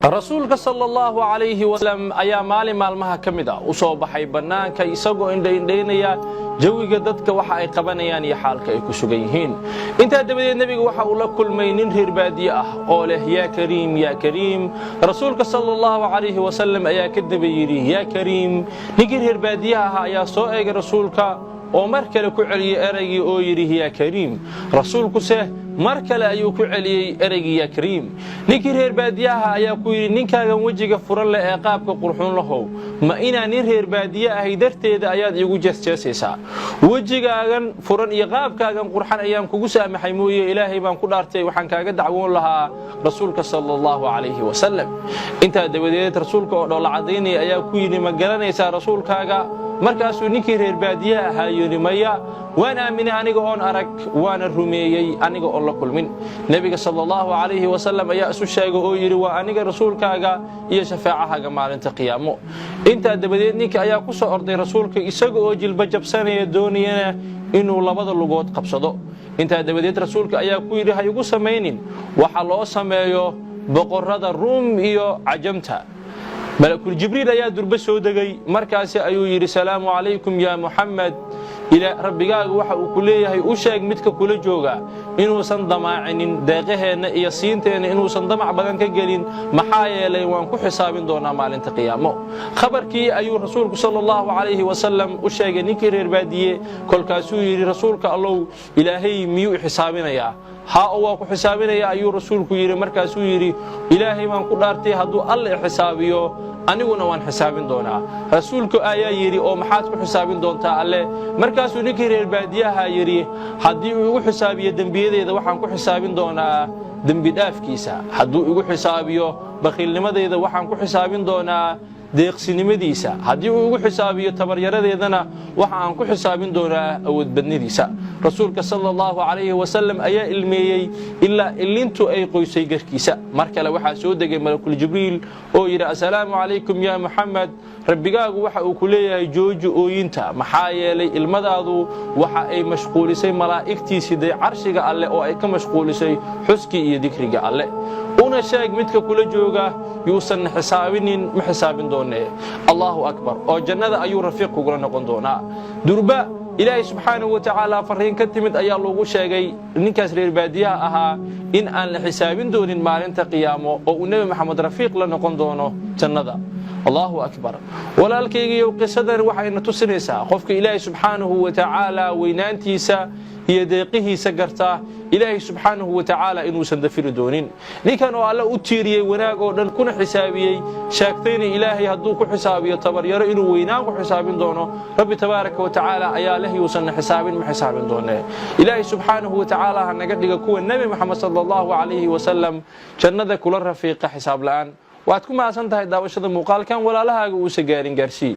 rasuulka sallallahu alayhi wasallam ayaa maalin maalmaha kamida u soo baxay banaanka isagoo indheynaya jawiga dadka waxa ay qabanayaan iyo xaalka ay ku sugan yihiin inta dabadeed nabiga waxa uu la kulmay nin reer baadiye ah oo leh ya kariim rasuulka sallallahu alayhi wasallam ayaa ka dabayiri ya kariim ninkii reer baadiye ah ayaa soo eegay rasuulka oo mar kale ku celiyay eraygii oo yiri ya kariim rasuulku mar kale ayuu ku celiyay eraygii ya kariim ninkii reer baadiyaha ayaa ku yiri ninkaagan wajiga furan leh ee qaabka qurxoon lahow ma inaan nin reer baadiye ahay darteeda ayaad igu jeesjeesaysaa wajigaagan furan iyo qaabkaagan qurxan ayaan kugu saamaxay mooyee ilaahay baan ku dhaartay waxaan kaaga dacwoon lahaa rasuulka sallallahu alayhi wasallam inta dabadeed rasuulka oo dhoola cadeynay ayaa ku yiri ma garanaysaa rasuulkaaga markaasuu ninkii reer baadiye ahaa yiri maya waan aaminay aniga oon arag waana rumeeyay aniga oo la kulmin nabiga sallallahu alayhi wasallam ayaa isu sheegay oo yiri waa aniga rasuulkaaga iyo shafaacaha maalinta qiyaamo inta dabadeed ninka ayaa ku soo orday rasuulka isaga oo jilba jabsanaya doonayana inuu labada lugood qabsado inta dabadeed rasuulka ayaa ku yiri ha igu sameeynin waxa loo sameeyo boqorada Ruum iyo Cajamta malakul jibriil ayaa durba soo dagay markaas ayuu yiri salaamu alaykum ya muhammad ila rabbigaaga waxa uu ku leeyahay u sheeg midka kula jooga inuusan damaacinin deeqaheena iyo siinteena inuusan damac badan ka gelin maxaa yeelay waan ku xisaabin doonaa maalinta qiyaamo khabarkii ayuu rasuulku sallallahu alayhi wasallam u sheegay ninkii reer baadiye kolkaasuu yiri rasuulka allah ilaahay miyuu xisaabinaya ها أو حسابنا يا أيها الرسول كير مركز سويري إلهي من قدرته هدو الله حسابيه أنا ونوان حسابين دونا رسولك آية يري أو محات حسابين دون تعالى مركز نكير البادية هايري هدي حسابيه دنبيه إذا وحن حسابين دونا دنبي داف كيسا هدو حسابيه بخيل لماذا إذا وحن حسابين دونا deeqsinimadiisa hadii uu ugu xisaabiyo tabaryaradeedana waxa aan ku xisaabin doonaa awood badnidiisa rasuulka sallallahu alayhi wasallam ayaa ilmeeyay illa ilintu ay qoysay garkiisa markale waxa soo degay malakul jibriil oo yiri assalaamu alaykum ya muhammad rabbigaagu waxa uu ku leeyahay joojo ooyinta maxaa yeelay ilmadaadu waxa ay mashquulisay malaa'iktiisa carshiga alle oo ay ka mashquulisay xuski iyo dhikriga alle una sheeg midka kula jooga yuusan xisaabinin ma xisaabin doonee Allahu akbar oo jannada ayuu rafiiq ugu noqon doonaa durba ilaahay subhanahu wa ta'ala fariin ka timid ayaa loogu sheegay ninkaas reer baadiyaha ahaa in aan la xisaabin doonin maalinta qiyaamo oo nabi maxamed rafiiq la noqon doono jannada Allahu akbar walaalkaygiyo qisadan waxayna tusinaysaa qofka ilaahay subhanahu wa ta'ala weynaantiisa iyo deeqihiisa garta ilaahay subhanahu wa ta'ala inuu san dafir doonin ninkan oo alla u tiiriyay wanaag oo dhan kuna xisaabiyay sheegtayna ilaahay haduu ku xisaabiyo tabaryaro inuu weynaan ku xisaabin doono rabbi tabaaraka wa ta'ala ayaa lahi usan xisaabin ma xisaabin doonee ilaahay subhanahu wa ta'ala naga dhiga kuwa nabi maxamed sallallahu alayhi wasallam jannada kula rafiiqa xisaab la'aan waad ku maasan tahay daawashada muuqaalkan walaalahaaga uu sagaarin gaarsi